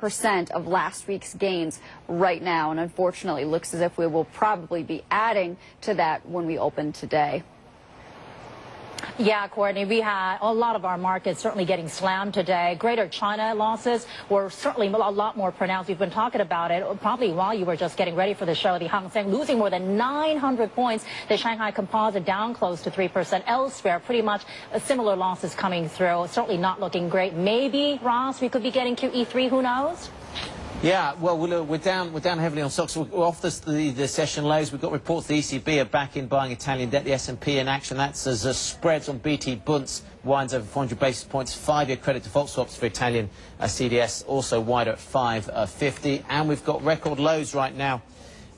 percent of last week's gains right now, and unfortunately looks as if we will probably be adding to that when we open today. Yeah, Courtney, we had a lot of our markets certainly getting slammed today. Greater China losses were certainly a lot more pronounced. We've been talking about it probably while you were just getting ready for the show. The Hang Seng losing more than 900 points. The Shanghai Composite down close to 3%. Elsewhere, pretty much similar losses coming through. Certainly not looking great. Maybe, Ross, we could be getting QE3. Who knows? Yeah, well, we're down heavily on stocks. We're off the session lows. We've got reports the ECB are back in buying Italian debt. The S&P in action. That's as spreads on BT Bunds winds over 400 basis points. 5-year credit default swaps for Italian CDS also wider at 5.50. And we've got record lows right now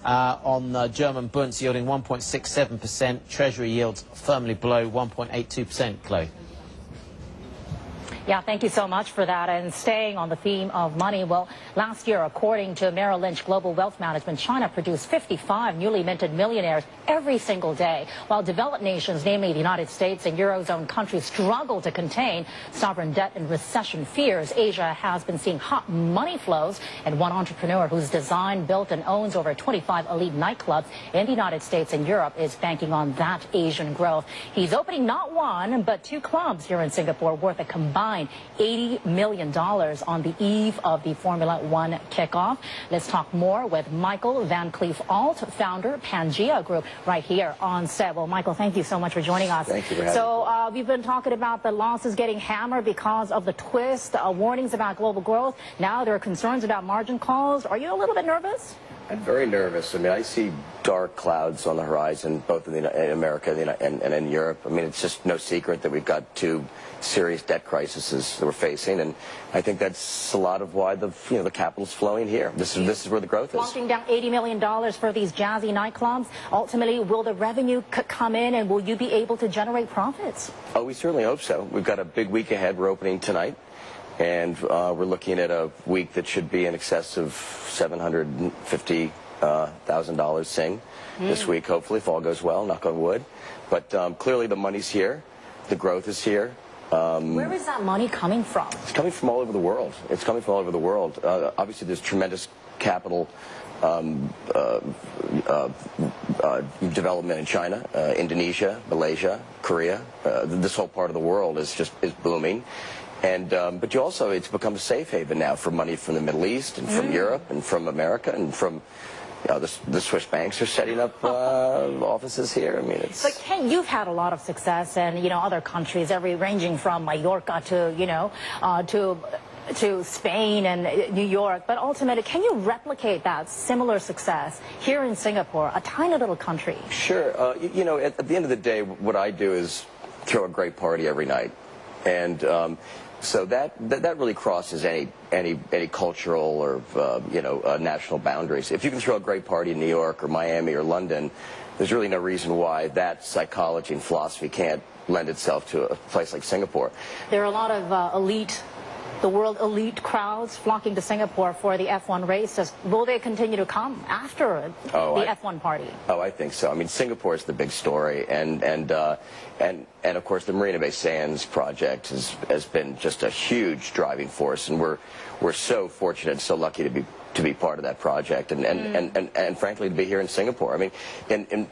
on German Bunds yielding 1.67%. Treasury yields firmly below 1.82%. Chloe. Yeah, thank you so much for that. And staying on the theme of money, well, last year, according to Merrill Lynch Global Wealth Management, China produced 55 newly minted millionaires every single day, while developed nations, namely the United States and Eurozone countries, struggle to contain sovereign debt and recession fears. Asia has been seeing hot money flows, and one entrepreneur who's designed, built, and owns over 25 elite nightclubs in the United States and Europe is banking on that Asian growth. He's opening not one, but 2 clubs here in Singapore worth a combined $80 million on the eve of the Formula One kickoff. Let's talk more with Michael Van Cleef Ault, founder Pangea Group, right here on set. Well, Michael, thank you so much for joining us. Thank you for having me. We've been talking about the losses getting hammered because of the twist, warnings about global growth. Now there are concerns about margin calls. Are you a little bit nervous? I'm very nervous. I mean, I see dark clouds on the horizon, both in America and in Europe. I mean, it's just no secret that we've got 2 serious debt crises that we're facing, and I think that's a lot of why the capital's flowing here. This is where the growth is. Walking down $80 million for these jazzy nightclubs. Ultimately, will the revenue come in, and will you be able to generate profits? Oh, we certainly hope so. We've got a big week ahead. We're opening tonight. And we're looking at a week that should be in excess of $750,000 Sing this week, hopefully, if all goes well, knock on wood. But clearly the money's here. The growth is here. Where is that money coming from? It's coming from all over the world. It's coming from all over the world. Obviously, there's tremendous capital development in China, Indonesia, Malaysia, Korea. This whole part of the world is booming. And but you also, it's become a safe haven now for money from the Middle East and from Europe and from America and from the Swiss banks are setting up offices here. I mean, it's. But Ken, you've had a lot of success in other countries, ranging from Mallorca to to Spain and New York. But ultimately, can you replicate that similar success here in Singapore, a tiny little country? Sure. At the end of the day, what I do is throw a great party every night, and. So that really crosses any cultural or national boundaries. If you can throw a great party in New York or Miami or London, there's really no reason why that psychology and philosophy can't lend itself to a place like Singapore. There are a lot of the world elite crowds flocking to Singapore for the F1 races. Will they continue to come after the F1 party? Oh, I think so. I mean, Singapore is the big story, and of course the Marina Bay Sands project has been just a huge driving force, and we're so fortunate, so lucky to be part of that project, and frankly to be here in Singapore. I mean,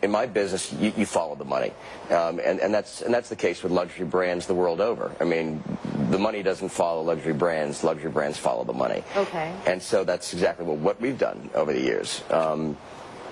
in my business, you follow the money, and that's the case with luxury brands the world over. I mean, the money doesn't follow luxury brands follow the money. Okay. And so that's exactly what we've done over the years, and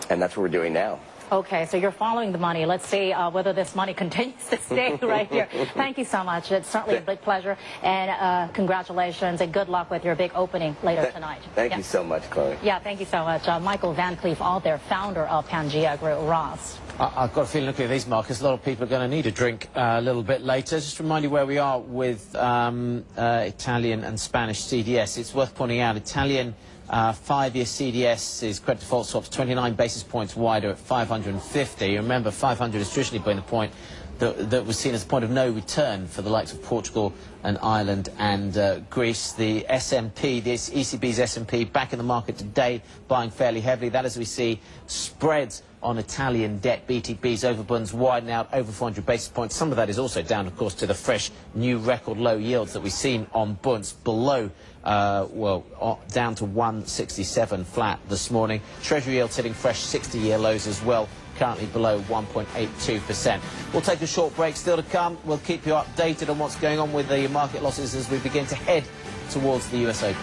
that's what we're doing now. Okay, so you're following the money. Let's see whether this money continues to stay right here. Thank you so much. It's certainly a big pleasure. And congratulations and good luck with your big opening later tonight. Thank you so much, Chloe. Yeah, thank you so much. Michael Van Cleef Ault, there, founder of Pangea Group. Ross. I've got a feeling looking at these markets, a lot of people are going to need a drink a little bit later. Just to remind you where we are with Italian and Spanish CDS. It's worth pointing out Italian 5-year CDS credit default swaps 29 basis points wider at 550. Remember, 500 has traditionally been the point that was seen as a point of no return for the likes of Portugal and Ireland and Greece. The S&P, this ECB's S&P, back in the market today, buying fairly heavily. That, as we see, spreads on Italian debt. BTP's overbunds widen out over 400 basis points. Some of that is also down, of course, to the fresh new record low yields that we've seen on bunds below, down to 167 flat this morning. Treasury yields hitting fresh 60-year lows as well, currently below 1.82%. We'll take a short break. Still to come, we'll keep you updated on what's going on with the market losses as we begin to head towards the US Open.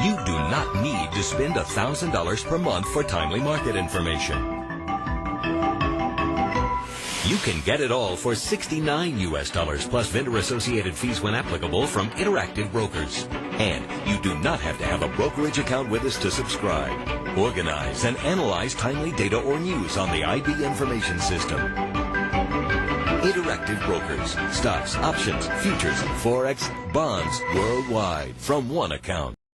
You do not need to spend $1,000 per month for timely market information. You can get it all for $69 US plus vendor-associated fees when applicable from Interactive Brokers. And you do not have to have a brokerage account with us to subscribe. Organize and analyze timely data or news on the IB information system. Interactive Brokers. Stocks, options, futures, forex, bonds worldwide from one account.